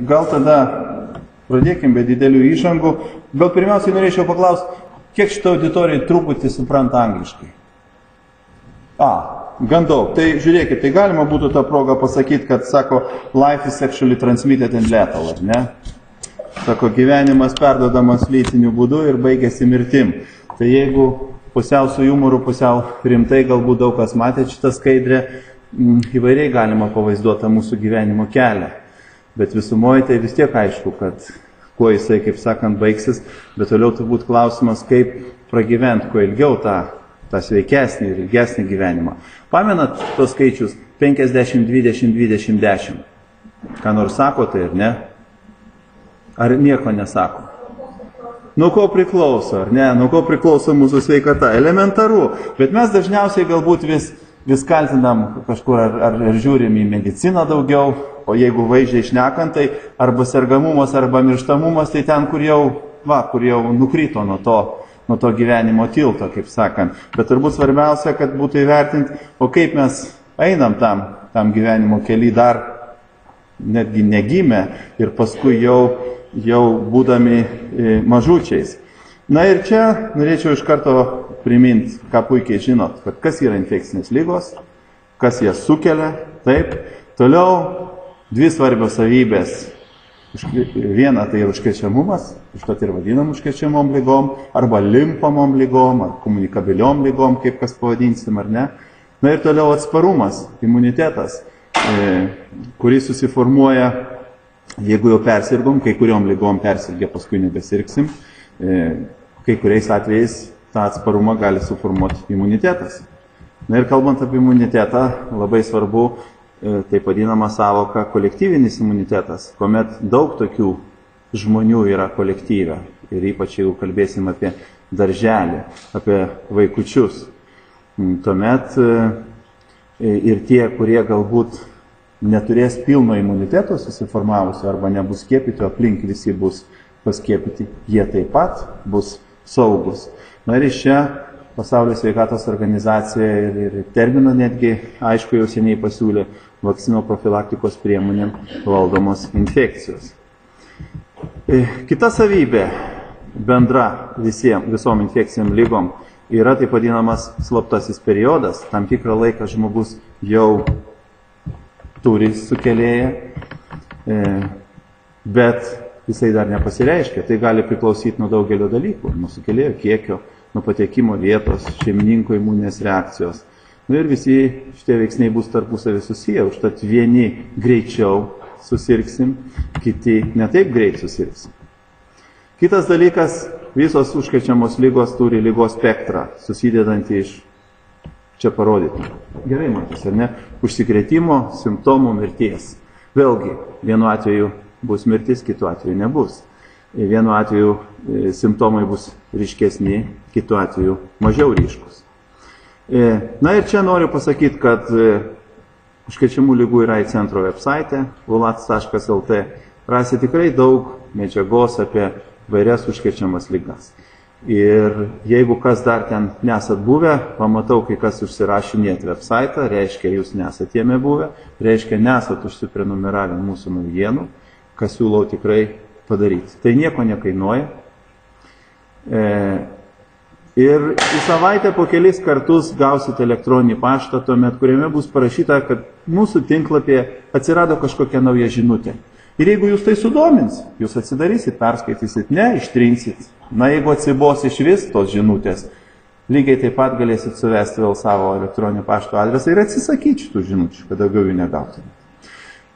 Gal tada pradėkime be didelių įžangų. Gal pirmiausiai norėčiau paklausti, kiek šitą auditoriją truputį supranta angliškai? Gan daug. Tai žiūrėkit, tai galima būtų tą progą pasakyti, kad sako, life is sexually transmitted and lethal, ar ne? Sako, gyvenimas perdodamas lytiniu būdu ir baigėsi mirtim. Tai jeigu pusiau su jumoru, pusiau rimtai, galbūt daug kas matė šitą skaidrę, įvairiai galima pavaizduoti mūsų gyvenimo kelią. Bet visumoje tai vis tiek aišku, kad kuo jisai, kaip sakant, baigsis, bet toliau turbūt klausimas, kaip pragyventi kuo ilgiau tą sveikesnį ir ilgesnį gyvenimą. Pamenat tos skaičius 50, 20, 20, 10? Ką nors sako tai, ar ne? Ar nieko nesako? Nuo ko priklauso, ar ne? Nuo ko priklauso mūsų sveikata? Elementaru. Bet mes dažniausiai galbūt vis kaltinam kažkur ar žiūrim į mediciną daugiau, o jeigu vaizdžiai šnekant, tai arba sergamumas, arba mirštamumas, tai ten, kur jau nukrito nuo to gyvenimo tilto, kaip sakant. Bet turbūt svarbiausia, kad būtų įvertinti, o kaip mes einam tam gyvenimo kely dar netgi negimę ir paskui jau būdami mažučiais. Na ir čia norėčiau iš karto priminti, ką puikiai žinot, kad kas yra infekcinės ligos, kas jas sukelia, taip. Toliau dvi svarbios savybės. Viena tai yra užkrečiamumas, užtat ir vadinam užkrečiamom lygom, arba limfomom lygom, ar komunikabiliom lygom, kaip kas pavadinsim, ar ne. Na ir toliau atsparumas, imunitetas, kuris susiformuoja, jeigu jau persirgom, kai kuriom lygom persirgę, paskui nebesirgsim, kai kuriais atvejais tą atsparumą gali suformuoti imunitetas. Na ir kalbant apie imunitetą, labai svarbu taip vadinama savoka kolektyvinis imunitetas, kuomet daug tokių žmonių yra kolektyve. Ir ypač jeigu kalbėsim apie darželį, apie vaikučius. Tuomet ir tie, kurie galbūt neturės pilno imuniteto susiformavusio arba nebus skiepyti, aplink visi bus paskiepyti, jie taip pat bus saugus. Na ir iš čia Pasaulio sveikatos organizacija ir terminą netgi, aišku, jau seniai pasiūlė vakcino profilaktikos priemonėm valdomos infekcijos. Kita savybė bendra visom infekcijom lygom yra taip vadinamas slaptasis periodas. Tam tikrą laiką žmogus jau turi sukėlėją, bet jisai dar nepasireiškia. Tai gali priklausyti nuo daugelio dalykų, nuo sukėlėjo kiekio, nuo patekimo vietos, šeimininko imuninės reakcijos. Ir visi šitie veiksniai bus tarpusavį susiję, užtat vieni greičiau susirgsim, kiti netaip greit susirgsim. Kitas dalykas, visos užkrečiamos lygos turi lygos spektrą, susidedantį iš, čia parodyti. Gerai matys, ar ne? Užsikrėtimo, simptomų, mirties. Vėlgi, vienu atveju bus mirtis, kitu atveju nebus. Vienu atveju simptomai bus ryškesni, kitu atveju mažiau ryškus. Na ir čia noriu pasakyti, kad užkrečiamų lygų yra į centro website vulats.lt. Rasite tikrai daug medžiagos apie vairias užkrečiamas lygas. Ir jeigu kas dar ten nesat buvę, pamatau, kai kas užsirašinėt website, reiškia, jūs nesat jame buvę, reiškia, nesat užsiprenumeravę mūsų naujienų, kas siūlau tikrai padaryti. Tai nieko nekainuoja. Ir į savaitę po kelis kartus gausite elektroninį paštą, tuomet, kuriame bus parašyta, kad mūsų tinklapyje atsirado kažkokia nauja žinutė. Ir jeigu jūs tai sudomins, jūs atsidarysit, perskaitysit, ne, ištrinsit. Na, jeigu atsibos iš vis tos žinutės, lygiai taip pat galėsit suvesti vėl savo elektroninio pašto adresą ir atsisakyti šitų žinučių, kad daugiau jų negautumėte.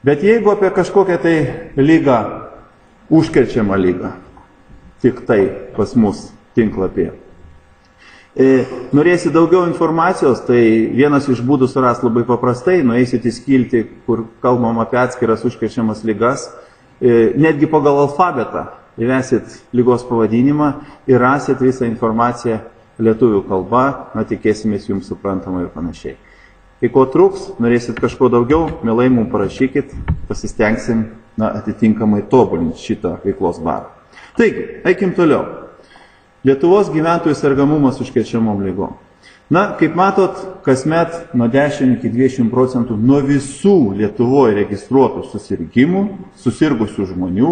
Bet jeigu apie kažkokią tai lygą, užkrečiamą lygą, tik tai pas mus tinklapyje, norėsit daugiau informacijos, tai vienas iš būdų suras labai paprastai, nueisit į skiltį, kur kalbam apie atskiras užkrečiamas lygas, netgi pagal alfabetą įvesit lygos pavadinimą ir rasit visą informaciją lietuvių kalba, na tikėsimės jums suprantamai ir panašiai. Kai ko trūks, norėsit kažko daugiau, mielai mums parašykit, pasistengsim atitinkamai tobulinti šitą veiklos barą. Taigi, eikim toliau. Lietuvos gyventojų sergamumas užkrečiamom lygom. Na, kaip matot, kasmet nuo 10 iki 20% nuo visų Lietuvoje registruotų susirgimų, susirgusių žmonių,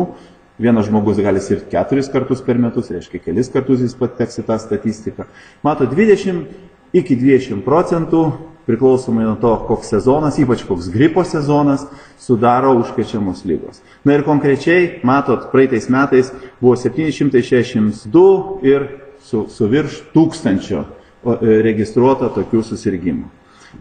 vienas žmogus gali sirgti 4 kartus per metus, reiškia kelis kartus jis pateks į tą statistiką. Matot, 20 iki 20%, priklausomai nuo to, koks sezonas, ypač koks gripo sezonas, sudaro užkrečiamos lygos. Na ir konkrečiai, matot, praeitais metais buvo 762 ir su virš 1000 registruota tokių susirgymų.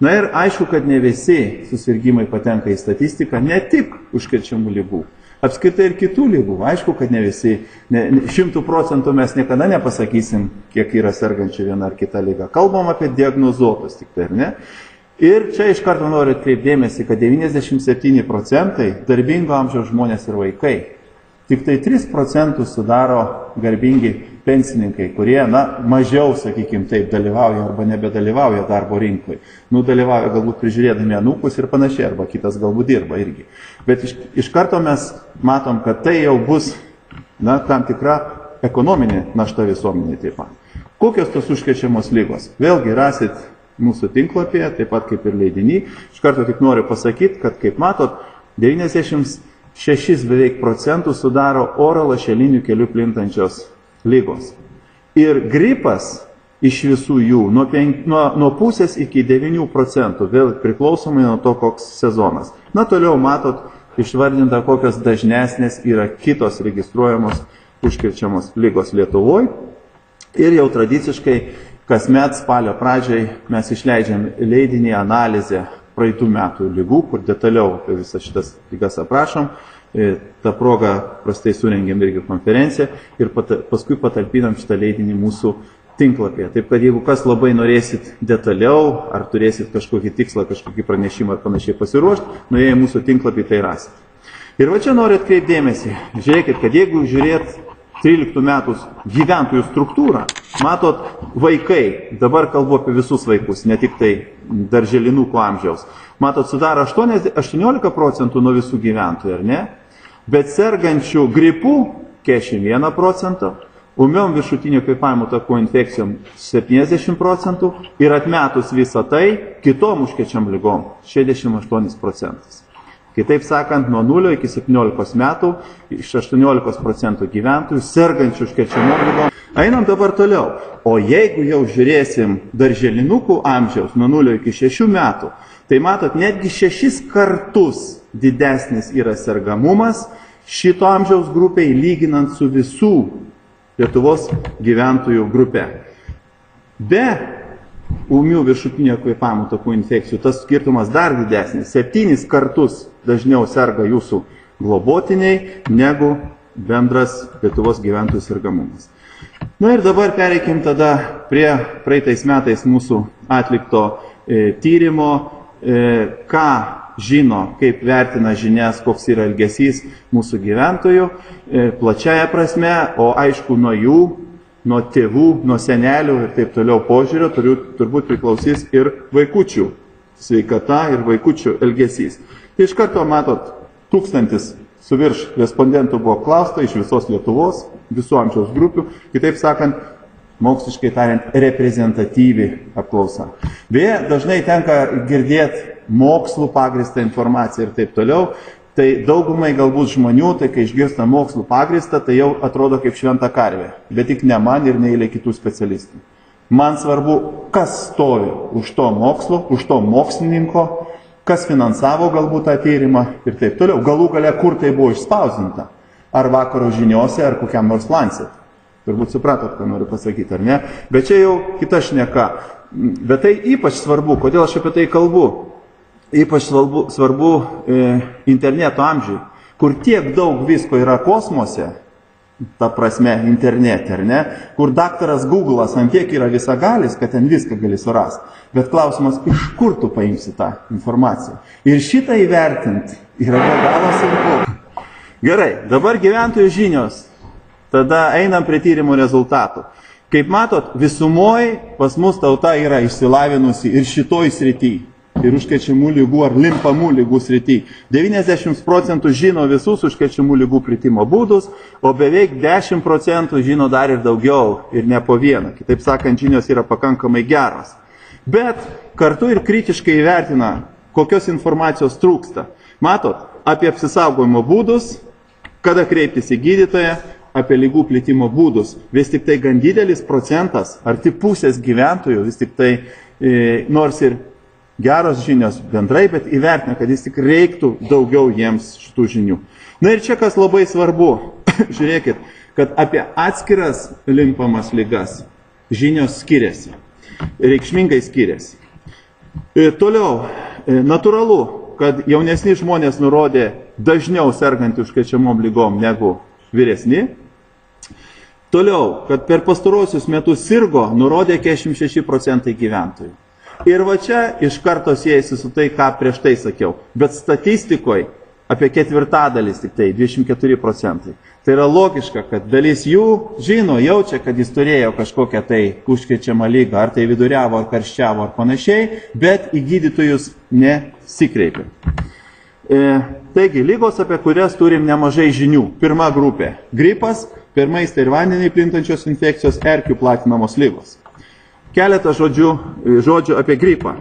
Na ir aišku, kad ne visi susirgymai patenka į statistiką, ne tik užkrečiamų lygų, apskritai ir kitų lygų. Aišku, kad ne visi, 100% mes niekada nepasakysim, kiek yra sergančių viena ar kita lyga. Kalbam apie diagnozuotus tik tai, ar ne? Ir čia iš karto noriu atkreipdėmėsi, kad 97% darbingo amžiaus žmonės ir vaikai. Tik tai 3% sudaro garbingi pensininkai, kurie, mažiau, sakykime, taip dalyvauja arba nebedalyvauja darbo rinkoje. Dalyvauja galbūt prižiūrėdami anūkus ir panašiai, arba kitas galbūt dirba irgi. Bet iš karto mes matom, kad tai jau bus, tam tikra ekonominė našta visuomenė taip pat. Kokios tos užkrečiamos lygos? Vėlgi rasit mūsų tinklapyje, taip pat kaip ir leidiny. Iš karto tik noriu pasakyti, kad kaip matot, 96 beveik procentų sudaro oro lašeliniu keliu plintančios lygos. Ir gripas iš visų jų nuo pusės iki 9%, vėl priklausomai nuo to, koks sezonas. Toliau matot išvardinta, kokios dažnesnės yra kitos registruojamos užkrečiamos lygos Lietuvoje. Ir jau tradiciškai kasmet spalio pradžiai mes išleidžiam leidinį analizę praeitų metų lygų, kur detaliau apie visas šitas lygas aprašom. Ta proga prastai surengėm irgi konferenciją ir paskui patalpinam šitą leidinį mūsų tinklapyje. Taip kad jeigu kas labai norėsit detaliau, ar turėsit kažkokį tikslą, kažkokį pranešimą ar panašiai pasiruošti, nuėję į mūsų tinklapį tai rasit. Ir va čia noriu atkreipdėmėsi. Žiūrėkit, kad jeigu žiūrėt 13 metų gyventojų struktūrą, matot, vaikai, dabar kalbu apie visus vaikus, ne tik tai darželinukų amžiaus, matot, sudaro 18% nuo visų gyventojų, ar ne? Bet sergančių gripų 41%, ūmiom viršutinio kvėpavimo takų infekcijom 70% ir atmetus visą tai, kitom užkrečiam lygom 68%. Kitaip sakant, nuo 0 iki 17 metų iš 18% gyventojų sergančių užkrečiamom lygom. Einam dabar toliau. O jeigu jau žiūrėsim darželinukų amžiaus nuo 0 iki 6 metų, tai matot, netgi 6 kartus didesnis yra sergamumas šito amžiaus grupiai lyginant su visų Lietuvos gyventojų grupe. Be ūmių viršutinio kvėpavimo takų infekcijų tas skirtumas dar didesnis. 7 kartus dažniau serga jūsų globotiniai negu bendras Lietuvos gyventojų sergamumas. Na ir dabar pereikim tada prie praeitais metais mūsų atlikto tyrimo, ką žino, kaip vertina žinias, koks yra elgesys mūsų gyventojų, plačiaja prasme, o aišku nuo jų, nuo tėvų, nuo senelių ir taip toliau požiūrio turbūt priklausys ir vaikučių sveikata ir vaikučių elgesys. Tai iš karto matot, 1000 su virš respondentų buvo klausta iš visos Lietuvos, visų amžiaus grupių, kitaip sakant, moksliškai tariant, reprezentatyvi apklausa. Beje, dažnai tenka girdėti mokslų pagrįstą informaciją ir taip toliau, tai daugumai galbūt žmonių, tai kai išgirsta mokslų pagrįstą, tai jau atrodo kaip šventa karvė, bet tik ne man ir neįlė kitų specialistų. Man svarbu, kas stovi už to mokslo, už to mokslininko, kas finansavo galbūt tą tyrimą ir taip toliau. Galų gale, kur tai buvo išspausdinta, ar vakaro žiniose, ar kokiam nors Lancet. Turbūt supratot, ką noriu pasakyti, ar ne? Bet čia jau kita šneka. Bet tai ypač svarbu, kodėl aš apie tai kalbu? Ypač svarbu interneto amžiui, kur tiek daug visko yra kosmose, ta prasme internete, ar ne? Kur daktaras Google'as ant tiek yra visagalis, kad ten viską gali surasti. Bet klausimas, iš kur tu paimsi tą informaciją? Ir šitą įvertinti yra be galo sunku. Gerai, dabar gyventojų žinios. Tada einam prie tyrimo rezultatų. Kaip matot, visumoje pas mus tauta yra išsilavinusi ir šitoj srity. Ir užkrečiamų lygų ar limpamų lygų srity. 90% žino visus užkrečiamų lygų plitimo būdus, o beveik 10% žino dar ir daugiau ir ne po vieną. Kitaip sakant, žinios yra pakankamai geros. Bet kartu ir kritiškai įvertina, kokios informacijos trūksta. Matot, apie apsisaugojimo būdus, kada kreiptis į gydytoją, apie lygų plitimo būdus. Vis tik tai gan didelis procentas, arti pusės gyventojų, vis tik tai, nors ir geros žinios bendrai, bet įvertina, kad vis tik reiktų daugiau jiems šitų žinių. Na ir čia kas labai svarbu, žiūrėkit, kad apie atskiras limfamas ligas žinios skiriasi, reikšmingai skiriasi. Toliau, natūralu, kad jaunesni žmonės nurodė dažniau sergantį užkrečiamom lygom negu vyresni. Toliau, kad per pastarosius metus sirgo, nurodė 46% gyventojų. Ir va čia iš karto siejasi su tai, ką prieš tai sakiau. Bet statistikoje apie ketvirtadalis tik tai, 24%. Tai yra logiška, kad dalis jų žino, jaučia, kad jis turėjo kažkokią tai užkrečiamą lygą, ar tai viduriavo, ar karščiavo, ar panašiai, bet į gydytojus nesikreipia. Taigi, lygos, apie kurias turim nemažai žinių. Pirma grupė – gripas, per maistą ir vandenį plintančios infekcijos, erkių platinamos lygos. Keletą žodžių apie gripą.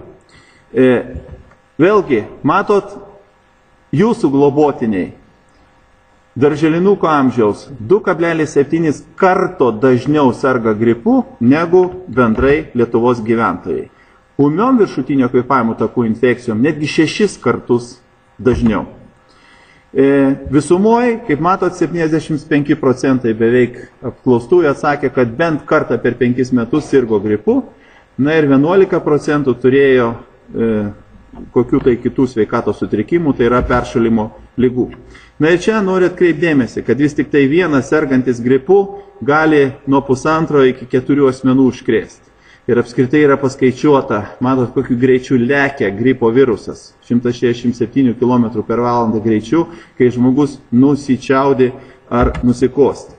Vėlgi, matot, jūsų globotiniai darželinuko amžiaus 2,7 karto dažniau serga gripu negu bendrai Lietuvos gyventojai. Ūmiom viršutinio kvėpavimo takų infekcijom netgi 6 kartus dažniau. Visumoje, kaip matot, 75% beveik apklaustųjų atsakė, kad bent kartą per 5 metus sirgo gripu, na ir 11% turėjo kokių tai kitų sveikatos sutrikimų, tai yra peršalimo ligų. Na ir čia noriu atkreipdėmėsi, kad vis tik tai vienas sergantis gripu gali nuo 1,5 iki 4 asmenų užkrėsti. Ir apskritai yra paskaičiuota, matot, kokiu greičiu lekia gripo virusas. 167 km/h greičiu, kai žmogus nusičiaudi ar nusikosti.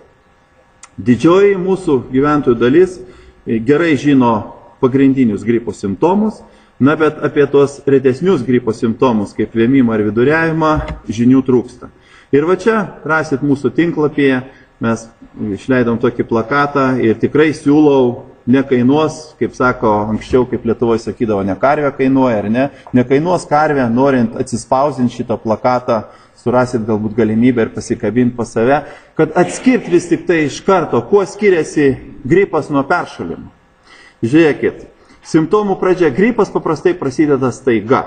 Didžioji mūsų gyventojų dalis gerai žino pagrindinius gripo simptomus, na bet apie tos retesnius gripo simptomus, kaip vėmimą ar viduriavimą, žinių trūksta. Ir va čia rasit mūsų tinklapyje, mes išleidom tokį plakatą ir tikrai siūlau, nekainuos, kaip sako anksčiau, kaip Lietuvoje sakydavo, ne karvė kainuoja, ar ne? Nekainuos karvė, norint atsispausdinti šitą plakatą, surasit galbūt galimybę ir pasikabinti pas save, kad atskirt vis tik tai iš karto, kuo skiriasi gripas nuo peršalimo. Žiūrėkit, simptomų pradžia, gripas paprastai prasideda staiga.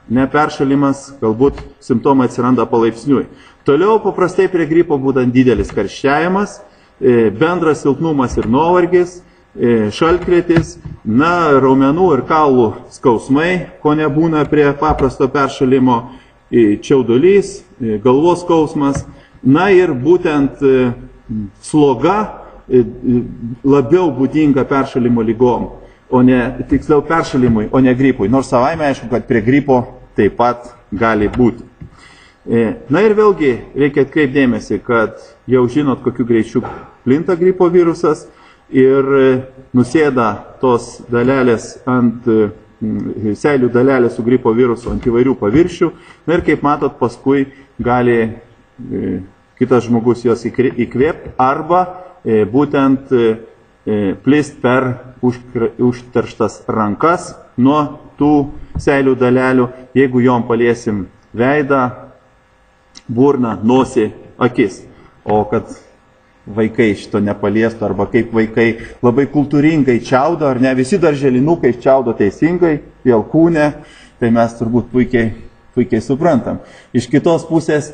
Ne peršalimas, galbūt simptomai atsiranda palaipsniui. Toliau paprastai prie gripo būtent didelis karščiavimas, bendras silpnumas ir nuovargis, šaltkrėtis, na, raumenų ir kaulų skausmai, ko nebūna prie paprasto peršalimo, čiaudulys, galvos skausmas, na ir būtent sloga labiau būdinga peršalimo lygom, o ne, tiksliau peršalimui, o ne gripui. Nors savaime aišku, kad prie gripo taip pat gali būti. Na ir vėlgi reikia atkreipdėmėsi, kad jau žinot, kokiu greičiu plinta gripo virusas, ir nusėda tos dalelės ant seilių dalelės su gripo virusu ant įvairių paviršių. Na ir kaip matot, paskui gali kitas žmogus jos įkvėpti arba būtent plist per užterštas rankas nuo tų seilių dalelių, jeigu jom paliesim veidą, burną, nosį, akis. O kad vaikai šito nepaliestų, arba kaip vaikai labai kultūringai čiaudo, ar ne, visi darželinukai čiaudo teisingai, į alkūnę, tai mes turbūt puikiai suprantam. Iš kitos pusės,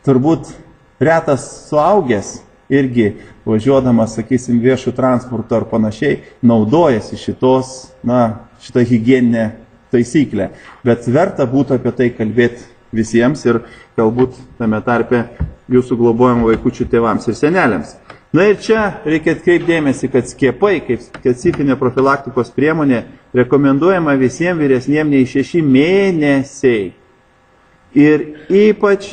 turbūt retas suaugęs irgi važiuodamas, sakysim, viešų transporto ar panašiai, naudojasi šitą higieninę taisyklę. Bet verta būtų apie tai kalbėti visiems ir galbūt tame tarpe jūsų globojamų vaikučių tėvams ir seneliams. Na ir čia reikia atkreipdėmėsi, kad skiepai, kaip specifinė profilaktikos priemonė, rekomenduojama visiems vyresniem nei 6 mėnesiai. Ir ypač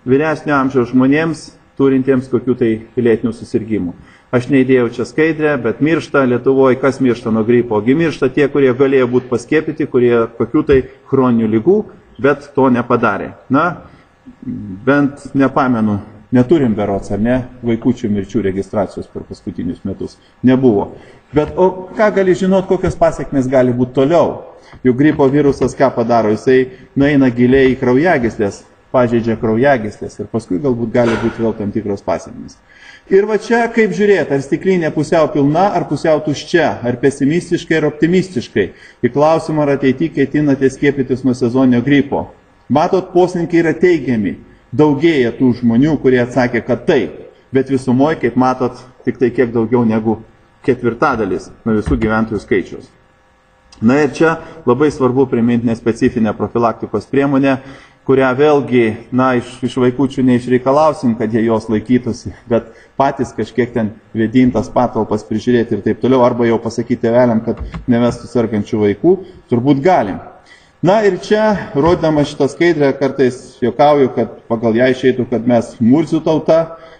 vyresnio amžiaus žmonėms, turintiems kokių tai lėtinių susirgymų. Aš neįdėjau čia skaidrę, bet miršta Lietuvoje, kas miršta nuo gripo? Ogi miršta tie, kurie galėjo būti paskiepyti, kurie kokių tai chroninių lygų, bet to nepadarė. Na, bent nepamenu neturim berods, ar ne, vaikučių mirčių registracijos per paskutinius metus. Nebuvo. Bet o ką gali žinot, kokios pasiekmes gali būti toliau? Juk gripo virusas ką padaro? Jisai nueina giliai į kraujagyslės, pažeidžia kraujagyslės ir paskui galbūt gali būti vėl tam tikros pasiekmes. Ir va čia kaip žiūrėti, ar stiklinė pusiau pilna, ar pusiau tuščia, ar pesimistiškai, ar optimistiškai. Į klausimą, ar ateityje ketinate skiepytis nuo sezoninio gripo. Matot, poslinkiai yra teigiami. Daugėja tų žmonių, kurie atsakė, kad taip. Bet visumoje, kaip matot, tik tai kiek daugiau negu ketvirtadalis nuo visų gyventojų skaičiaus. Na ir čia labai svarbu priminti nespecifinę profilaktikos priemonę, kurią vėlgi, iš vaikučių neišreikalausim, kad jie jos laikytųsi, bet patys kažkiek ten vėdintas patalpas prižiūrėti ir taip toliau, arba jau pasakyti tėveliam, kad nevestų sergančių vaikų, turbūt galim. Na ir čia, rodama šitą skaidrę, kartais juokauju, kad pagal ją išeitų, kad mes murzių tauta,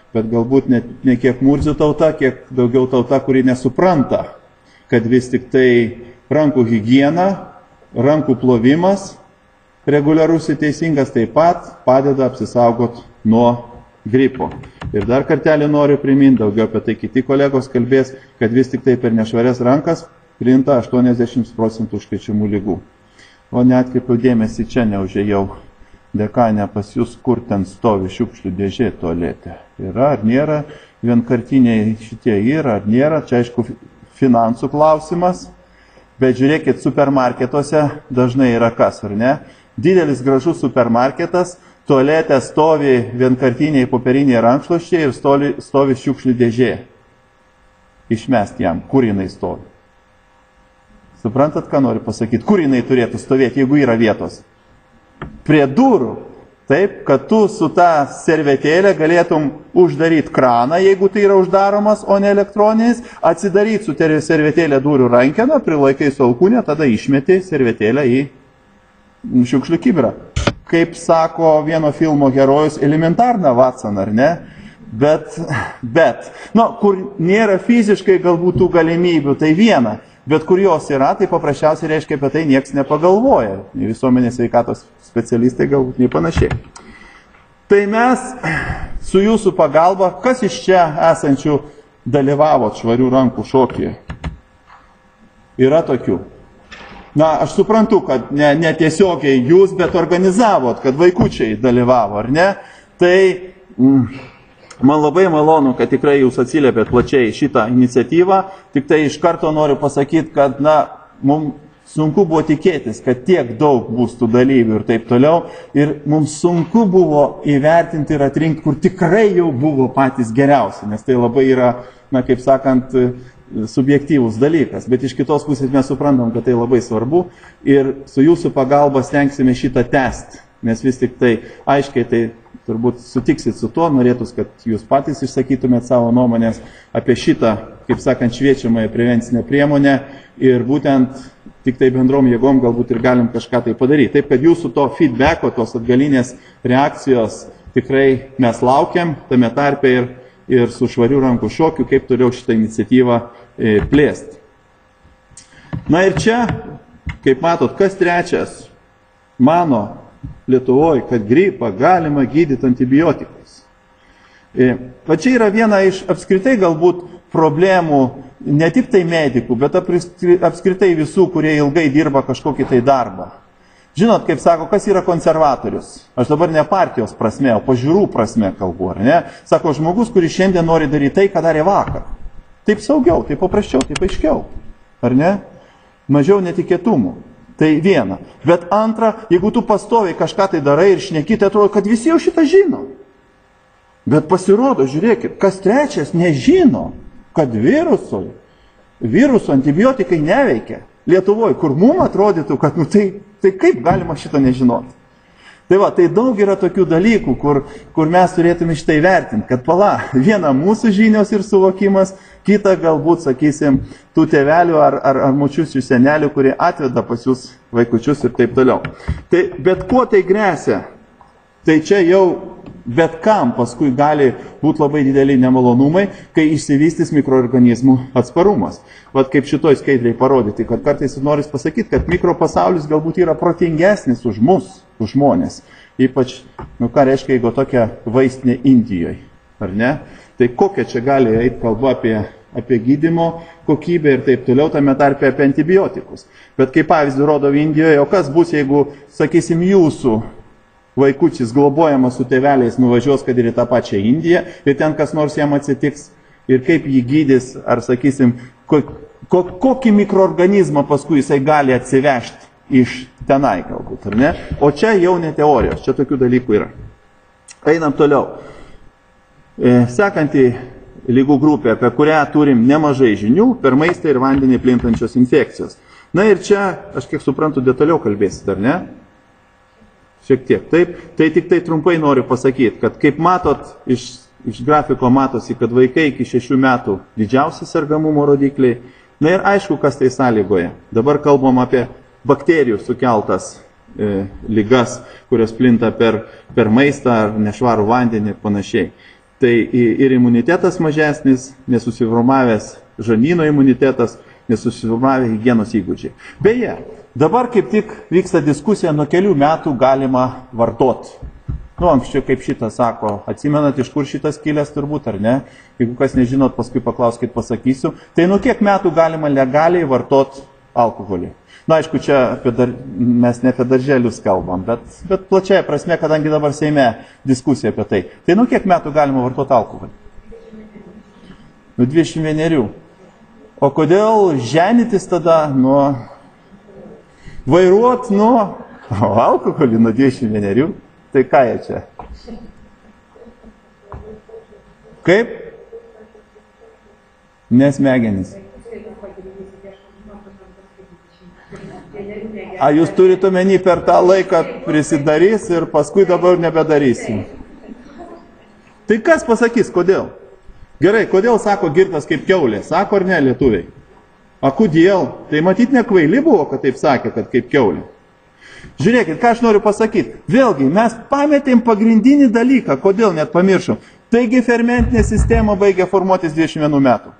bet galbūt ne kiek murzių tauta, kiek daugiau tauta, kuri nesupranta, kad vis tik tai rankų higiena, rankų plovimas, reguliarus ir teisingas taip pat padeda apsisaugot nuo gripo. Ir dar kartelį noriu priminti, daugiau apie tai kiti kolegos kalbės, kad vis tik tai per nešvarias rankas plinta 80% užkrečiamų lygų. O neatkreipiau dėmesį, čia neužėjau dekanę pas jūs, kur ten stovi šiukšlių dėžė tualete. Yra ar nėra, vienkartiniai šitie yra ar nėra, čia aišku finansų klausimas, bet žiūrėkit, supermarketuose dažnai yra kas, ar ne? Didelis gražus supermarketas, tualete stovi vienkartiniai popieriniai rankšluosčiai ir stovi šiukšlių dėžė. Išmest jam, kur jinai stovi. Suprantat, ką noriu pasakyti? Kur jinai turėtų stovėti, jeigu yra vietos? Prie durų. Taip, kad tu su ta servetėlė galėtum uždaryti kraną, jeigu tai yra uždaromas, o ne elektroninis, atsidaryti su servetėlė durų rankeną, prilaikai su alkūnė, tada išmeti servetėlę į šiukšlių kibirą. Kaip sako vieno filmo herojus, elementarna, Watson, ar ne? Bet, kur nėra fiziškai galbūt tų galimybių, tai viena. Bet kur jos yra, tai paprasčiausiai reiškia, apie tai nieks nepagalvoja. Visuomenės sveikatos specialistai galbūt nei panašiai. Tai mes su jūsų pagalba, kas iš čia esančių dalyvavot švarių rankų šokyje? Yra tokių. Na, aš suprantu, kad ne tiesiogiai jūs, bet organizavot, kad vaikučiai dalyvavo, ar ne? Tai man labai malonu, kad tikrai jūs atsiliepėt plačiai šitą iniciatyvą. Tik tai iš karto noriu pasakyti, kad, mums sunku buvo tikėtis, kad tiek daug bus tų dalyvių ir taip toliau. Ir mums sunku buvo įvertinti ir atrinkti, kur tikrai jau buvo patys geriausi, nes tai labai yra, kaip sakant, subjektyvus dalykas. Bet iš kitos pusės mes suprantam, kad tai labai svarbu ir su jūsų pagalba stengsime šitą tęsti. Nes vis tik tai aiškiai tai turbūt sutiksit su tuo, norėtus, kad jūs patys išsakytumėt savo nuomonės apie šitą, kaip sakant, šviečiamąją prevencinę priemonę ir būtent tik tai bendrom jėgom galbūt ir galim kažką tai padaryti. Taip, kad jūsų to feedbacko, tos atgalinės reakcijos tikrai mes laukiam, tame tarpe ir su švarių rankų šokiu, kaip toliau šitą iniciatyvą plėsti. Na ir čia, kaip matot, kas trečias mano Lietuvoje, kad gripą galima gydyti antibiotikais. Va čia yra viena iš apskritai galbūt problemų ne tik tai medikų, bet apskritai visų, kurie ilgai dirba kažkokį tai darbą. Žinot, kaip sako, kas yra konservatorius? Aš dabar ne partijos prasme, o pažiūrų prasme kalbu, ar ne? Sako, žmogus, kuris šiandien nori daryti tai, ką darė vakar. Taip saugiau, taip paprasčiau, taip aiškiau. Ar ne? Mažiau netikėtumų. Tai viena. Bet antra, jeigu tu pastoviai kažką tai darai ir šneki, tai atrodo, kad visi jau šitą žino. Bet pasirodo, žiūrėkit, kas trečias nežino, kad viruso antibiotikai neveikia. Lietuvoje, kur mums atrodytų, kad tai kaip galima šitą nežinoti. Tai va, tai daug yra tokių dalykų, kur mes turėtume šitą įvertinti, kad viena mūsų žinios ir suvokimas, kita galbūt, sakysim, tų tėvelių ar močiusių senelių, kurie atveda pas jūs vaikučius ir taip toliau. Tai bet kuo tai gresia, tai čia jau bet kam paskui gali būti labai dideli nemalonumai, kai išsivystys mikroorganizmų atsparumas. Vat kaip šitoj skaidriai parodyti, kad kartais noris pasakyti, kad mikropasaulis galbūt yra protingesnis už mus. žmonės. Ypač, ką reiškia, jeigu tokia vaistinė Indijoje, ar ne? Tai kokia čia gali eiti kalba apie gydymo kokybę ir taip toliau, tame tarpe apie antibiotikus. Bet kaip pavyzdį rodo Indijoje, o kas bus, jeigu, sakysim, jūsų vaikučis globojamas su tėveliais nuvažiuos, kad ir į tą pačią Indiją, ir ten kas nors jam atsitiks, ir kaip jį gydys, ar, sakysim, kokį mikroorganizmą paskui jisai gali atsivežti iš tenai galbūt, ar ne? O čia jau ne teorijos, čia tokių dalykų yra. Einam toliau. Sekantį lygų grupė, apie kurią turim nemažai žinių, per maistą ir vandenį plintančios infekcijos. Na ir čia, aš kiek suprantu, detaliau kalbėsit, ar ne? Šiek tiek, taip. Tai tik tai trumpai noriu pasakyti, kad kaip matot, iš grafiko matosi, kad vaikai iki 6 metų didžiausi sergamumo rodikliai. Na ir aišku, kas tai sąlygoja. Dabar kalbam apie bakterijų sukeltas ligas, kurios plinta per maistą ar nešvarų vandenį ir panašiai. Tai ir imunitetas mažesnis, nesusiformavęs žarnyno imunitetas, nesusiformavę higienos įgūdžiai. Beje, dabar kaip tik vyksta diskusija, nuo kelių metų galima vartoti. Anksčiau kaip šitą sako, atsimenat, iš kur šitas kilęs turbūt, ar ne? Jeigu kas nežinot, paskui paklauskit, pasakysiu. Tai nuo kiek metų galima legaliai vartoti alkoholį? Na, aišku, čia mes ne apie darželius kalbam, bet plačiai prasme, kadangi dabar Seime diskusija apie tai. Tai nuo kiek metų galima vartoti alkoholį? Nuo 21. O kodėl ženytis tada vairuot alkoholį nuo 21? Tai ką jie čia? Kaip? Nesmegenis. A jūs turite omeny per tą laiką prisidarys ir paskui dabar nebedarysim. Tai kas pasakys, kodėl? Gerai, kodėl sako girtas kaip kiaulė? Sako ar ne lietuviai? A kodėl? Tai matyt nekvaili buvo, kad taip sakė, kad kaip kiaulė. Žiūrėkit, ką aš noriu pasakyti. Vėlgi, mes pametėm pagrindinį dalyką, kodėl net pamiršom. Taigi fermentinė sistema baigia formuotis 21 metų.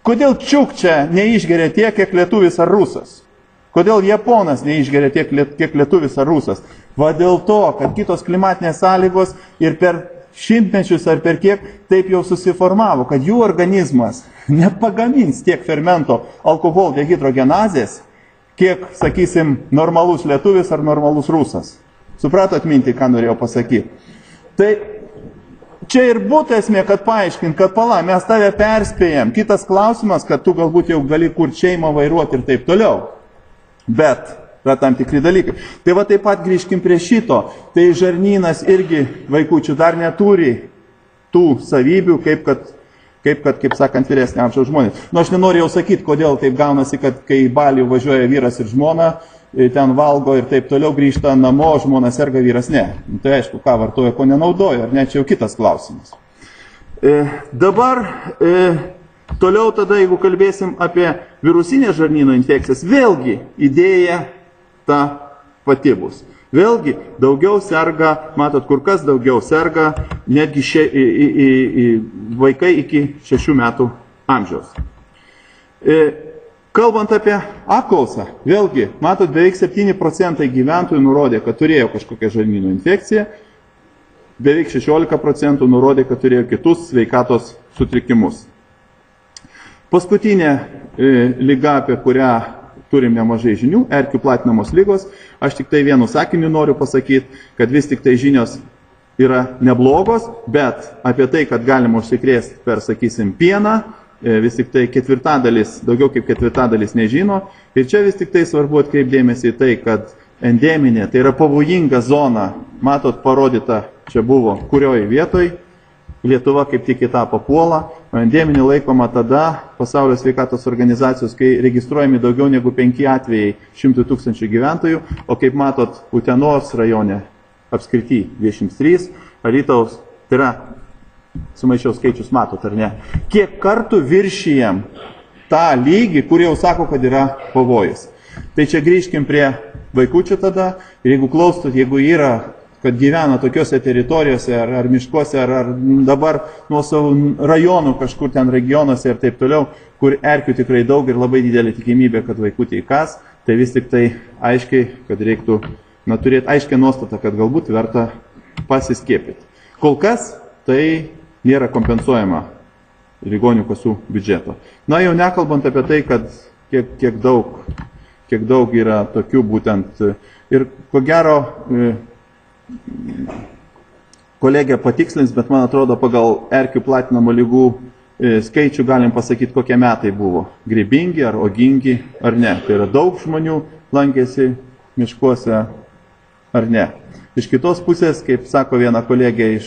Kodėl čiukčia neišgeria tiek, kiek lietuvis ar rusas? Kodėl japonas neišgeria tiek, kiek lietuvis ar rusas? Va dėl to, kad kitos klimatinės sąlygos ir per šimtmečius ar per kiek taip jau susiformavo, kad jų organizmas nepagamins tiek fermento alkohol dehidrogenazės, kiek, sakysim, normalus lietuvis ar normalus rusas. Supratot mintį, ką norėjau pasakyti? Tai čia ir būtų esmė, kad paaiškint, kad mes tave perspėjam. Kitas klausimas, kad tu galbūt jau gali kurti šeimą, vairuoti ir taip toliau. Bet yra tam tikri dalykai. Tai va taip pat grįžkim prie šito. Tai žarnynas irgi vaikučių dar neturi tų savybių, kaip sakant, vyresnio amžiaus žmonės. Aš nenoriu jau sakyti, kodėl taip gaunasi, kad kai į Balį važiuoja vyras ir žmona, ten valgo ir taip toliau, grįžta namo, žmona serga, vyras ne. Tai aišku, ką vartoja, ko nenaudoja, ar ne, čia jau kitas klausimas. Dabar toliau tada, jeigu kalbėsim apie virusinės žarnyno infekcijas, vėlgi idėja ta pati bus. Vėlgi daugiau serga, matot, kur kas daugiau serga, netgi vaikai iki 6 metų amžiaus. Kalbant apie apklausą, vėlgi, matot, beveik 7% gyventojų nurodė, kad turėjo kažkokią žarnyno infekciją, beveik 16% nurodė, kad turėjo kitus sveikatos sutrikimus. Paskutinė liga, apie kurią turim nemažai žinių, erkių platinamos lygos. Aš tik tai vienu sakiniu noriu pasakyti, kad vis tik tai žinios yra neblogos, bet apie tai, kad galima užsikrėsti per, sakysim, pieną, vis tik tai daugiau kaip ketvirtadalis nežino. Ir čia vis tik tai svarbu atkreipdėmėsi į tai, kad endeminė, tai yra pavojinga zona, matot, parodyta, čia buvo kurioje vietoje. Lietuva kaip tik į tą papuola, o endeminį laikoma tada Pasaulio sveikatos organizacijos, kai registruojami daugiau negu 5 atvejai 100 000 gyventojų, o kaip matot, Utenos rajone apskrity 23, Alytaus, tai yra, sumaišiau skaičius, matot ar ne, kiek kartų viršijam tą lygį, kur jau sako, kad yra pavojus. Tai čia grįžkim prie vaikučių tada, ir jeigu klaustot, jeigu yra, kad gyvena tokiuose teritorijose, ar miškuose, ar dabar nuo savo rajonų kažkur ten regionuose ir taip toliau, kur erkių tikrai daug ir labai didelė tikimybė, kad vaikutė įkas, tai vis tik tai aiškiai, kad reiktų turėti aiškę nuostatą, kad galbūt verta pasiskiepyti. Kol kas tai nėra kompensuojama ligonių kasų biudžeto. Na, jau nekalbant apie tai, kad kiek daug yra tokių būtent. Ir ko gero, kolegė patikslins, bet man atrodo, pagal erkių platinamų lygų skaičių galim pasakyti, kokie metai buvo. Grybingi ar ogingi ar ne. Tai yra daug žmonių lankėsi miškuose ar ne. Iš kitos pusės, kaip sako viena kolegė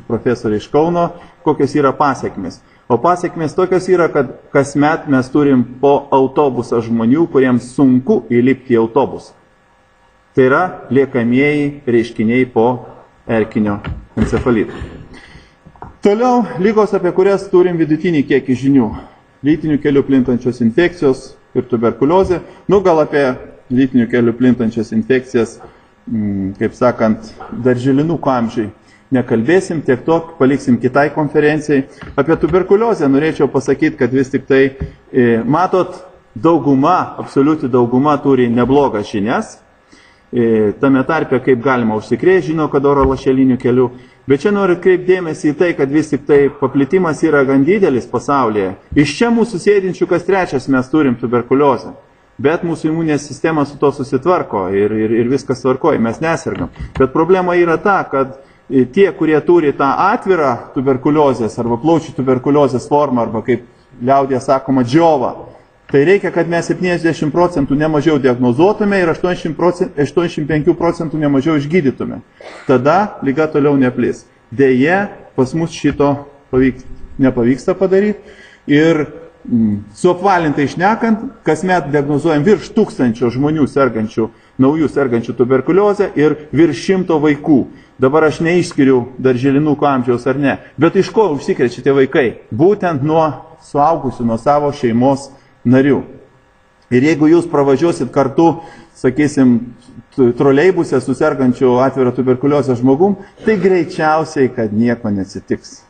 profesorė iš Kauno, kokios yra pasiekmes. O pasiekmes tokios yra, kad kasmet mes turim po autobusą žmonių, kuriems sunku įlipti į autobusą. Tai yra liekamieji reiškiniai po erkinio encefalito. Toliau lygos, apie kurias turim vidutinį kiekį žinių. Lytinių kelių plintančios infekcijos ir tuberkuliozė. Gal apie lytinių kelių plintančias infekcijas, kaip sakant, darželinukų amžiai nekalbėsim, tiek to paliksim kitai konferencijai. Apie tuberkuliozę norėčiau pasakyti, kad vis tik tai, matot, dauguma, absoliuti dauguma turi neblogas žinias. Tame tarpe, kaip galima užsikrėsti, žino, kad oro lašeliniu keliu. Bet čia noriu kreipdėmėsi į tai, kad vis tik tai paplitimas yra gan didelis pasaulyje. Iš čia mūsų sėdinčių kas trečias mes turim tuberkuliozę. Bet mūsų imuninė sistema su to susitvarko ir viskas tvarkoja, mes nesergam. Bet problema yra ta, kad tie, kurie turi tą atvirą tuberkuliozės arba plaučių tuberkuliozės formą, arba kaip liaudėje sakoma, džiova, tai reikia, kad mes 70% nemažiau diagnozuotume ir 85% nemažiau išgydytume. Tada lyga toliau neplis. Deja, pas mus šito nepavyksta padaryti. Ir suapvalintai šnekant, kasmet diagnozuojam virš 1000 žmonių naujų sergančių tuberkuliozę ir virš 100 vaikų. Dabar aš neišskiriu darželinukų amžiaus ar ne. Bet iš ko užsikrečia tie vaikai? Būtent nuo suaugusių, nuo savo šeimos narių. Ir jeigu jūs pravažiuosit kartu, sakysim, troleibuse su sergančiu atvirą tuberkuliozę žmogum, tai greičiausiai, kad nieko neatsitiks.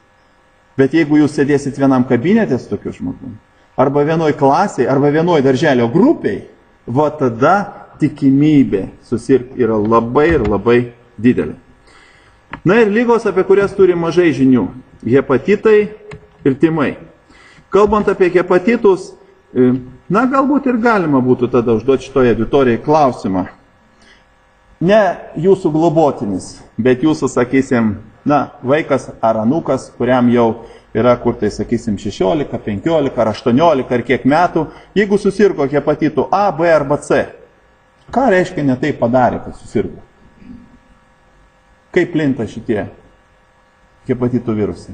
Bet jeigu jūs sėdėsit vienam kabinete su tokiu žmogum, arba vienoj klasiai, arba vienoj darželio grupiai, va tada tikimybė susirgti yra labai ir labai didelė. Na ir lygos, apie kurias turi mažai žinių. Hepatitai ir tymai. Kalbant apie hepatitus, galbūt ir galima būtų tada užduoti šitoje auditorijai klausimą. Ne jūsų globotinis, bet jūsų, sakysim, vaikas ar anūkas, kuriam jau yra, kur tai, sakysim, 16, 15 ar 18 ar kiek metų, jeigu susirgo hepatitu A, B arba C, ką reiškia ne tai padarė, kad susirgo? Kaip plinta šitie hepatitų virusai?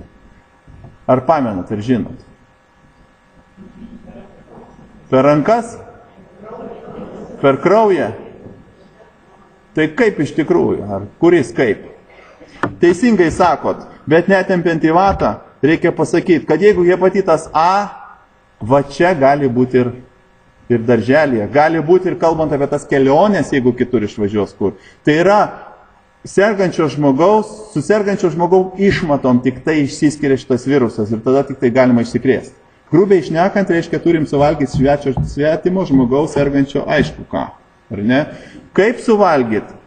Ar pamenat ir žinot? Per rankas? Per kraują? Tai kaip iš tikrųjų? Ar kuris kaip? Teisingai sakot, bet netempiant į vatą, reikia pasakyti, kad jeigu hepatitas A, va čia gali būti ir darželėje, gali būti ir kalbant apie tas keliones, jeigu kitur išvažiuos kur. Tai yra sergančio žmogaus, su sergančio žmogaus išmatom tik tai išsiskiria šitas virusas ir tada tik tai galima išsikrėsti. Grubiai šnekant, reiškia, turim suvalgyti svetimo žmogaus sergančio aišku ką, ar ne? Kaip suvalgyti?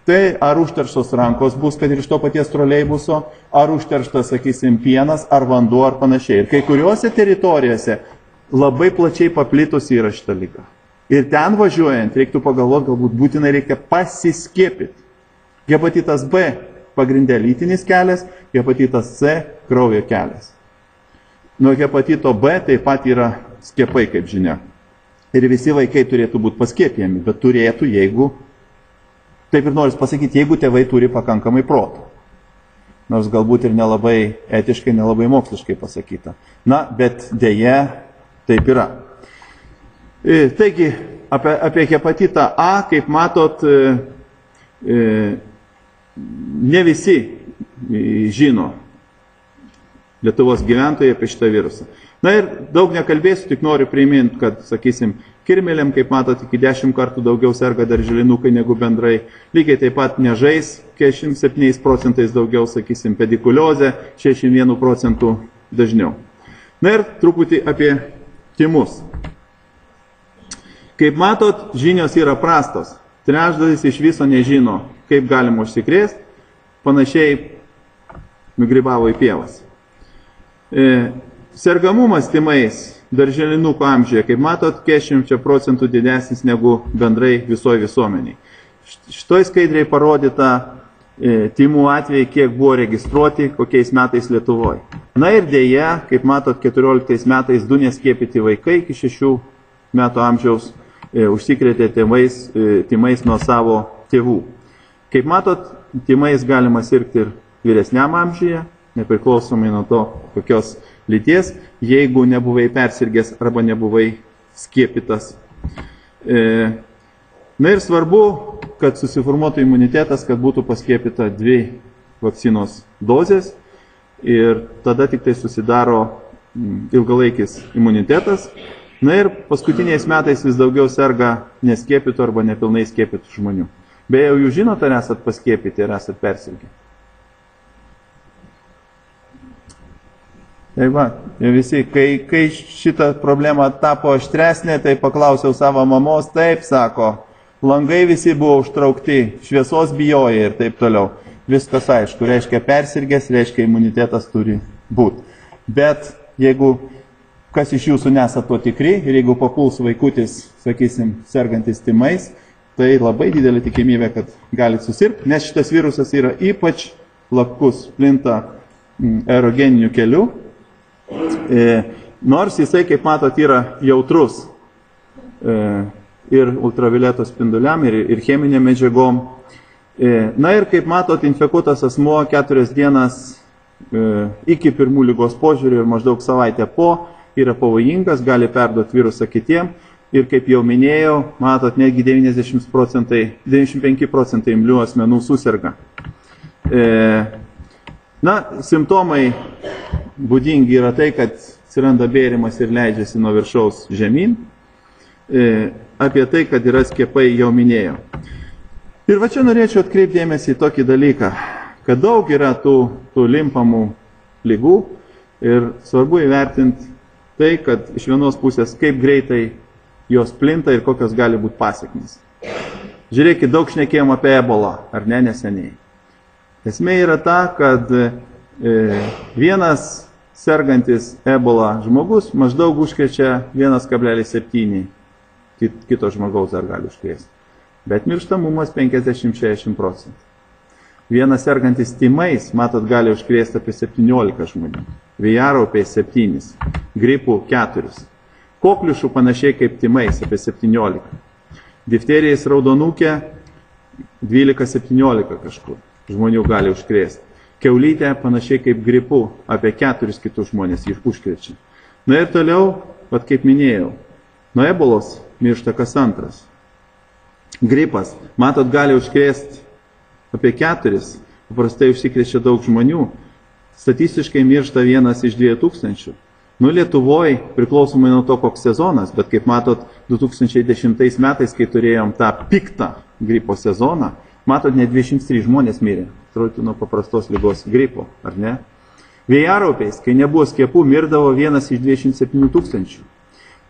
Tai ar užterštos rankos bus, kad ir iš to paties troleibuso, ar užterštas, sakysim, pienas, ar vanduo, ar panašiai. Ir kai kuriuose teritorijose labai plačiai paplitus yra šita liga. Ir ten važiuojant, reiktų pagalvoti, galbūt būtinai reikia pasiskiepyti. Hepatitas B pagrindė lytinis kelias, hepatitas C kraujo kelias. Nuo hepatito B taip pat yra skiepai, kaip žinia. Ir visi vaikai turėtų būti paskiepijami, bet turėtų, jeigu, taip ir noriu pasakyti, jeigu tėvai turi pakankamai proto. Nors galbūt ir nelabai etiškai, nelabai moksliškai pasakyta. Bet dėja taip yra. Taigi, apie hepatitą A, kaip matot, ne visi žino Lietuvos gyventojai apie šitą virusą. Ir daug nekalbėsiu, tik noriu priminti, kad, sakysim, kirmėlėm, kaip matot, iki 10 kartų daugiau serga darželinukai negu bendrai. Lygiai taip pat nežais, 47% daugiau, sakysim, pedikuliozė, 61% dažniau. Ir truputį apie tymus. Kaip matot, žinios yra prastos. trečdalis iš viso nežino, kaip galima užsikrėsti, panašiai migribavo į pievas. Sergamumas tymais darželinukų amžiuje, kaip matot, 40% didesnis negu bendrai visoje visuomeniai. Šitoj skaidriai parodyta tymų atvejai, kiek buvo registruoti, kokiais metais Lietuvoje. Na ir dėja, kaip matot, 14 metais 2 neskiepyti vaikai iki 6 metų amžiaus užsikrėtė tymais nuo savo tėvų. Kaip matot, tymais galima sirgti ir vyresniam amžiuje, nepriklausomai nuo to, kokios lyties, jeigu nebuvai persirgęs arba nebuvai skiepytas. Na ir svarbu, kad susiformuotų imunitetas, kad būtų paskiepyta 2 vakcinos dozės ir tada tik tai susidaro ilgalaikis imunitetas. Na ir paskutiniais metais vis daugiau serga neskiepytų arba nepilnai skiepytų žmonių. Beje, jūs žinote, ar esat paskiepyti, ar esat persirgę? Tai va, visi, kai šita problema tapo aštresnė, tai paklausiau savo mamos, taip, sako, langai visi buvo užtraukti, šviesos bijoja ir taip toliau. Viskas aišku, reiškia persirgęs, reiškia imunitetas turi būti. Bet jeigu kas iš jūsų nesat to tikri ir jeigu papuls vaikutis, sakysim, sergantis tymais, tai labai didelė tikimybė, kad galit susirgti, nes šitas virusas yra ypač lakus, plinta aerogeniniu keliu. Nors jisai, kaip matot, yra jautrus ir ultravioletos spinduliam, ir cheminėm medžiagom. Na ir kaip matot, infekuotas asmuo 4 dienas iki pirmų ligos požiūrių ir maždaug savaitę po yra pavojingas, gali perduoti virusą kitiem. Ir kaip jau minėjau, matot, netgi 95% imlių asmenų susirga. Na, simptomai būdingi yra tai, kad atsiranda bėrimas ir leidžiasi nuo viršaus žemyn. Apie tai, kad yra skiepai, jau minėjau. Ir va čia norėčiau atkreipdėmėsi į tokį dalyką, kad daug yra tų limpamų ligų ir svarbu įvertinti tai, kad iš vienos pusės kaip greitai jos plinta ir kokios gali būti pasekmės. Žiūrėkit, daug šnekėjom apie ebolą, ar ne, neseniai. Esmė yra ta, kad vienas sergantis ebola žmogus maždaug užkrečia 1,7 kito žmogaus dar gali užkrėsti. Bet mirštamumas 50-60%. Vienas sergantis tymais, matot, gali užkrėsti apie 17 žmonių. Vėjaraupiais 7, gripų 4. Kokliušų panašiai kaip tymais apie 17. Difterijais raudonukė 12-17 kažkur žmonių gali užkrėsti. Kiaulytė panašiai kaip gripu apie 4 kitus žmonės užkrečia. Na ir toliau, vat kaip minėjau, nuo ebolos miršta kas antras. Gripas, matot, gali užkrėsti apie 4, paprastai užsikrečia daug žmonių. Statistiškai miršta 1 iš 2000. Nu, Lietuvoje, priklausomai nuo to, koks sezonas, bet kaip matot, 2010 metais, kai turėjom tą piktą gripo sezoną, matot, net 23 žmonės mirė, atrodytų nuo paprastos ligos gripo, ar ne? Vėjaraupiais, kai nebuvo skiepų, mirdavo 1 iš 27 tūkstančių.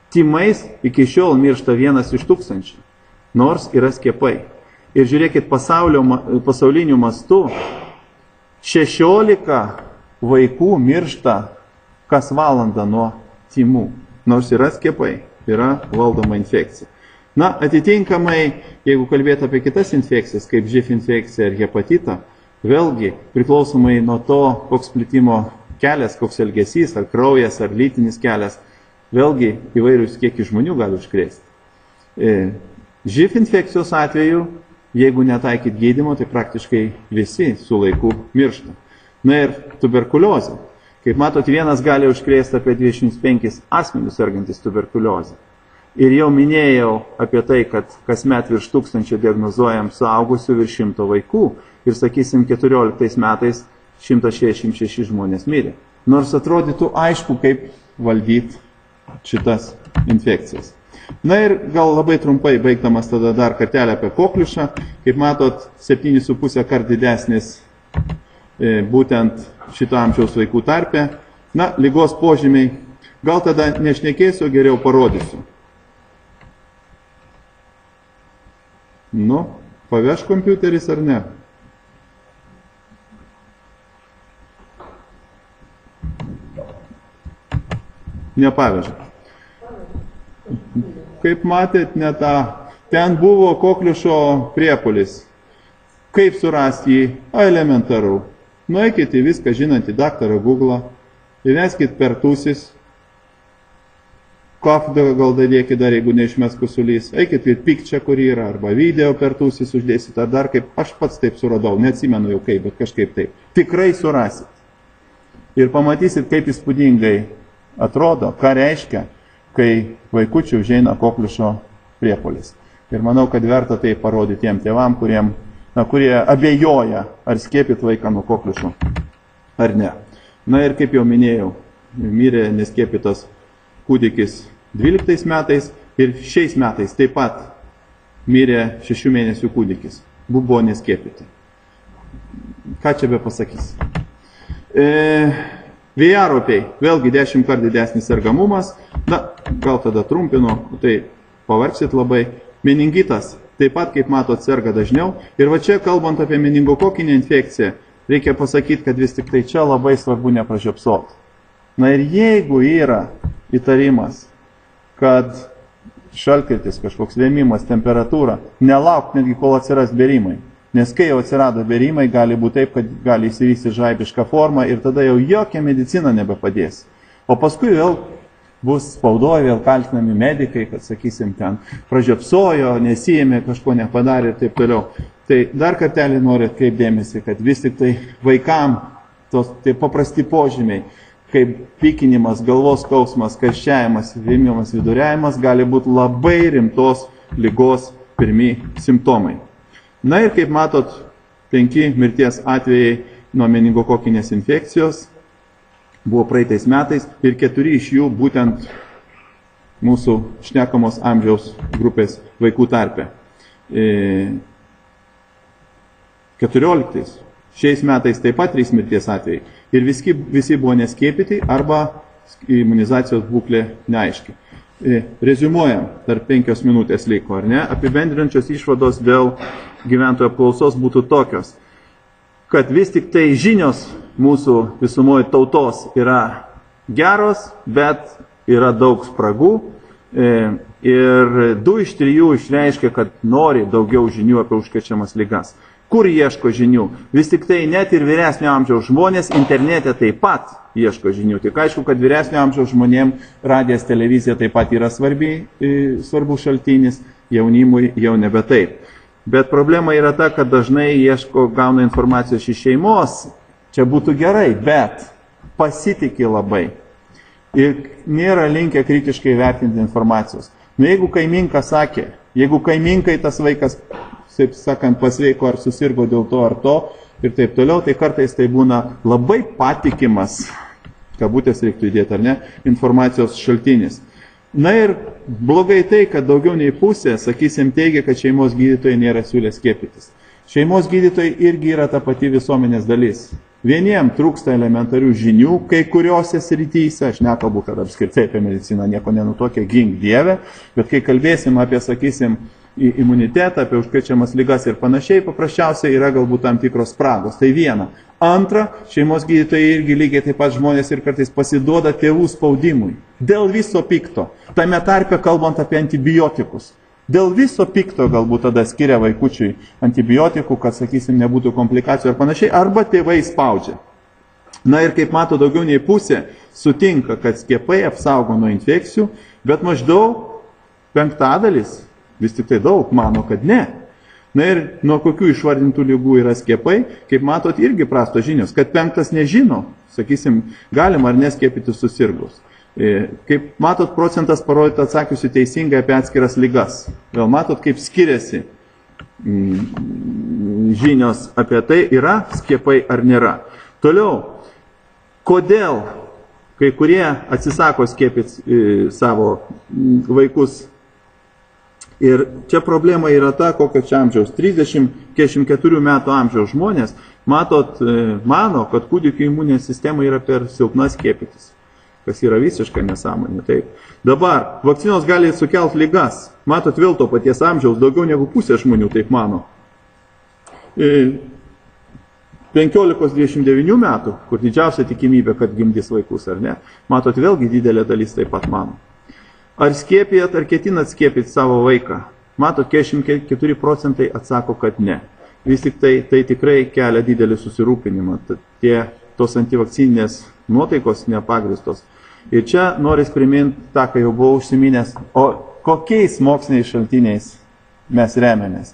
Tymais iki šiol miršta 1 iš 1000, nors yra skiepai. Ir žiūrėkit, pasauliniu mastu 16 vaikų miršta kas valandą nuo tymų, nors yra skiepai, yra valdoma infekcija. Na, atitinkamai, jeigu kalbėti apie kitas infekcijas, kaip živ infekcija ir hepatitą, vėlgi priklausomai nuo to, koks plitimo kelias, koks elgesys, ar kraujas, ar lytinis kelias, vėlgi įvairius kiekį žmonių gali užkrėsti. Živ infekcijos atveju, jeigu netaikyt gydymo, tai praktiškai visi su laiku miršta. Na ir tuberkuliozė. Kaip matot, vienas gali užkrėsti apie 25 asmenys sergantis tuberkuliozę. Ir jau minėjau apie tai, kad kasmet virš 1000 diagnozuojam suaugusių virš 100 vaikų ir, sakysim, 14 metais 166 žmonės mirė. Nors atrodytų aišku, kaip valdyti šitas infekcijas. Na ir gal labai trumpai baigdamas tada dar kartelę apie kokliušą. Kaip matot, 7,5 kart didesnis būtent šito amžiaus vaikų tarpe. Na, ligos požymiai. Gal tada nešnekėsiu, geriau parodysiu. Nu, paveš kompiuteris ar ne? Nepaveža. Kaip matėt, ne tą. Ten buvo kokliušo priepuolis. Kaip surasti jį? Elementaru. Nueikit į viską žinantį daktarą Google, įveskit pertusis, kafdą gal dadėkit dar, jeigu neišmes kusulys, eikit į picture, kur yra, arba video pertusis uždėsit, ar dar kaip, aš pats taip suradau, neatsimenu jau kaip, bet kažkaip taip. Tikrai surasit. Ir pamatysit, kaip įspūdingai atrodo, ką reiškia, kai vaikučių užeina kokliušo priepuolis. Ir manau, kad verta tai parodyti tiem tėvam, kurie abejoja, ar skiepyt vaiką nuo kokliušo, ar ne. Na ir kaip jau minėjau, mirė neskiepytas kūdikis 12 metais ir šiais metais taip pat mirė 6 mėnesių kūdikis. Buvo neskiepyti. Ką čia be pasakys? Vėjaropiai, vėlgi 10 kart didesnis sergamumas, na, gal tada trumpinu, tai pavargsit labai. Meningitas, taip pat, kaip matot, serga dažniau. Ir va čia, kalbant apie meningokokinę infekciją, reikia pasakyti, kad vis tik tai čia labai svarbu nepražiopsoti. Na ir jeigu yra įtarimas, kad šaltkrėtis, kažkoks vėmimas, temperatūra, nelauk netgi kol atsiras bėrimai. Nes kai jau atsirado bėrimai, gali būti taip, kad gali įsivysti žaibišką formą ir tada jau jokia medicina nebepadės. O paskui vėl bus spaudoje, vėl kaltinami medikai, kad, sakysim, ten pražiopsojo, nesijėmė, kažko nepadarė ir taip toliau. Tai dar kartelį noriu atkreipdėmėsi, kad vis tik tai vaikam tie paprasti požymiai, kaip pykinimas, galvos skausmas, karščiavimas, vėmimas, viduriavimas, gali būti labai rimtos ligos pirmi simptomai. Na ir kaip matot, 5 mirties atvejai nuo meningokokinės infekcijos buvo praeitais metais ir 4 iš jų būtent mūsų šnekamos amžiaus grupės vaikų tarpe. 14. Šiais metais taip pat 3 mirties atvejai. Ir visi buvo neskiepyti arba imunizacijos būklė neaiški. Reziumuojam, dar 5 minutės liko, ar ne? Apibendrinančios išvados dėl gyventojų apklausos būtų tokios, kad vis tik tai žinios mūsų visumoje tautos yra geros, bet yra daug spragų. Ir 2 iš 3 išreiškia, kad nori daugiau žinių apie užkrečiamas ligas. Kur ieško žinių? Vis tik tai net ir vyresnio amžiaus žmonės internete taip pat ieško žinių. Tik aišku, kad vyresnio amžiaus žmonėms radijas, televizija taip pat yra svarbus šaltinis, jaunimui jau nebe taip. Bet problema yra ta, kad dažnai gauna informacijos iš šeimos, čia būtų gerai, bet pasitikė labai. Ir nėra linkę kritiškai vertinti informacijos. Nu, jeigu kaiminka sakė, jeigu kaiminkai tas vaikas, taip sakant, pasveiko ar susirgo dėl to ar to ir taip toliau, tai kartais tai būna labai patikimas, kabutės reiktų įdėti ar ne, informacijos šaltinis. Na ir blogai tai, kad daugiau nei pusė, sakysim, teigia, kad šeimos gydytojai nėra siūlę skiepytis. Šeimos gydytojai irgi yra ta pati visuomenės dalis. Vieniem trūksta elementarių žinių, kai kuriuose srityse, aš nekalbu, kad apskritai apie mediciną nieko nenutokia, gink Dieve, bet kai kalbėsim apie, sakysim, imunitetą, apie užkrečiamas ligas ir panašiai, paprasčiausiai yra galbūt tam tikros spragos. Tai viena. Antra, šeimos gydytojai irgi lygiai taip pat žmonės ir kartais pasiduoda tėvų spaudimui. Dėl viso pikto. Tame tarpe kalbant apie antibiotikus. Dėl viso pikto galbūt tada skiria vaikučiui antibiotikų, kad, sakysim, nebūtų komplikacijų ar panašiai, arba tėvai spaudžia. Na ir kaip mato, daugiau nei pusė sutinka, kad skiepai apsaugo nuo infekcijų, bet maždaug 5% vis tik tai daug mano, kad ne. Na ir nuo kokių išvardintų ligų yra skiepai, kaip matot, irgi prastos žinios, kad 5 nežino, sakysim, galima ar neskiepyti susirgus. Kaip matot, procentas parodyta atsakiusių teisingai apie atskiras ligas. Vėl matot, kaip skiriasi žinios apie tai, yra skiepai ar nėra. Toliau, kodėl kai kurie atsisako skiepyti savo vaikus. Ir čia problema yra ta, kokio čia amžiaus, 30-44 metų amžiaus žmonės, matot, mano, kad kūdikių imuninė sistema yra per silpna skiepytis. kas yra visiška nesąmonė. Taip. Dabar vakcinos gali sukelti ligas. Matot, vėl to paties amžiaus, daugiau negu pusė žmonių taip mano. 15-29 metų, kur didžiausia tikimybė, kad gimdys vaikus, ar ne? Matot, vėlgi didelė dalis taip pat mano. Ar skiepijat, ar ketinat skiepyti savo vaiką? Matot, 44% atsako, kad ne. Vis tik tai tikrai kelia didelį susirūpinimą. Tos antivakcininės nuotaikos nepagristos. Ir čia noris priminti tą, ką jau buvau užsiminęs, o kokiais moksliniais šaltiniais mes remiamės.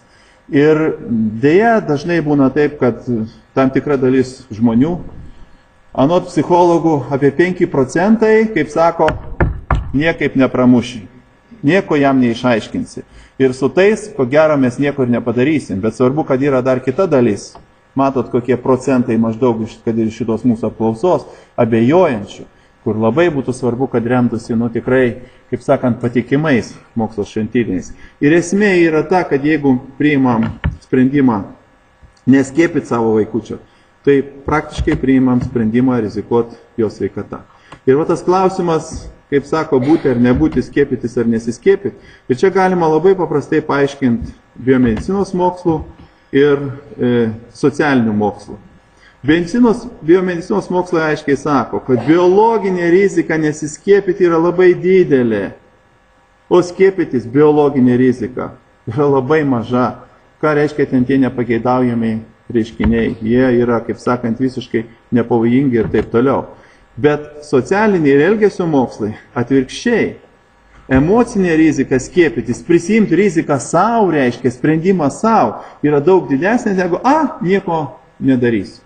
Ir dėja dažnai būna taip, kad tam tikra dalis žmonių, anot psichologų, apie 5%, kaip sako, niekaip nepramuši. Nieko jam neišaiškinsi. Ir su tais, ko gero, mes nieko ir nepadarysim. Bet svarbu, kad yra dar kita dalis. Matot, kokie procentai maždaug, kad ir šitos mūsų apklausos, abejojančių, kur labai būtų svarbu, kad remtųsi, tikrai, kaip sakant, patikimais mokslo šaltiniais. Ir esmė yra ta, kad jeigu priimam sprendimą neskiepyti savo vaikučio, tai praktiškai priimam sprendimą rizikuoti jo sveikatą. Ir va tas klausimas, kaip sako, būti ar nebūti, skiepytis ar nesiskiepyti. Ir čia galima labai paprastai paaiškinti biomedicinos mokslų ir socialinių mokslų. Biomedicinos mokslai aiškiai sako, kad biologinė rizika nesiskiepyti yra labai didelė, o skiepytis biologinė rizika yra labai maža. Ką reiškia ten tie nepageidaujami reiškiniai? Jie yra, kaip sakant, visiškai nepavojingi ir taip toliau. Bet socialiniai ir elgesio mokslai atvirkščiai. Emocinė rizika skiepytis, prisimti riziką savo, reiškia sprendimą savo, yra daug didesnė negu, nieko nedarysiu.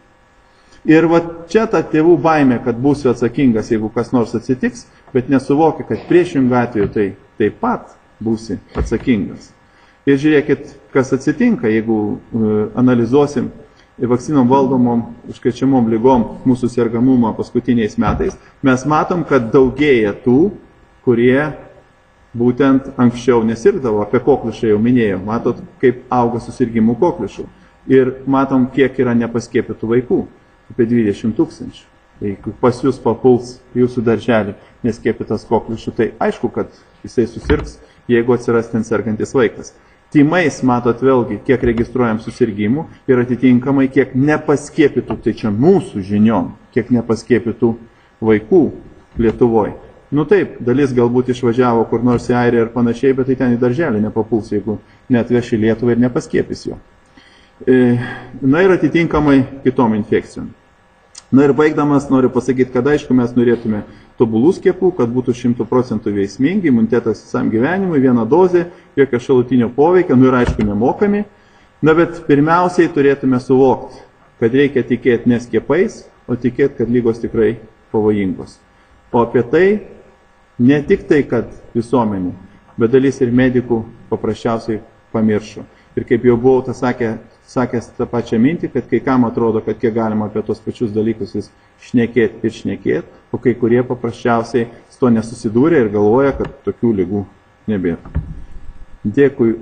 Ir va čia ta tėvų baimė, kad būsiu atsakingas, jeigu kas nors atsitiks, bet nesuvokia, kad priešingų atveju tai taip pat būsi atsakingas. Ir žiūrėkit, kas atsitinka, jeigu analizuosim vakcinom valdomom užkrečiamom lygom mūsų sergamumą paskutiniais metais, mes matom, kad daugėja tų, kurie būtent anksčiau nesirgdavo, apie kokliušą jau minėjau, matot, kaip auga susirgimų kokliušų. Ir matom, kiek yra nepaskiepytų vaikų, apie 20 000. Jeigu pas jūs papuls jūsų darželį neskiepytas kokliušų, tai aišku, kad jisai susirgs, jeigu atsiras ten sergantis vaikas. Tymais, matot vėlgi, kiek registruojam susirgymų ir atitinkamai, kiek nepaskiepytų, tai čia mūsų žiniom, kiek nepaskiepytų vaikų Lietuvoje. Taip, dalis galbūt išvažiavo kur nors į Airiją ir panašiai, bet tai ten į darželį nepapuls, jeigu neatveši Lietuvą ir nepaskiepys jo. Ir atitinkamai kitom infekcijom. Ir baigdamas noriu pasakyti, kad aišku mes norėtume tobulų skiepų, kad būtų 100% veiksmingi, imunitetas visam gyvenimui, viena dozė, jokio šalutinio poveikio, ir aišku nemokami. Bet pirmiausiai turėtume suvokti, kad reikia tikėti ne skiepais, o tikėti, kad lygos tikrai pavojingos. O apie tai ne tik tai, kad visuomenė, bet dalis ir medikų paprasčiausiai pamiršo. Ir kaip jau buvau sakęs tą pačią mintį, kad kai kam atrodo, kad kiek galima apie tos pačius dalykus vis šnekėti ir šnekėti, o kai kurie paprasčiausiai su to nesusidūrė ir galvoja, kad tokių ligų nebėra. Dėkui.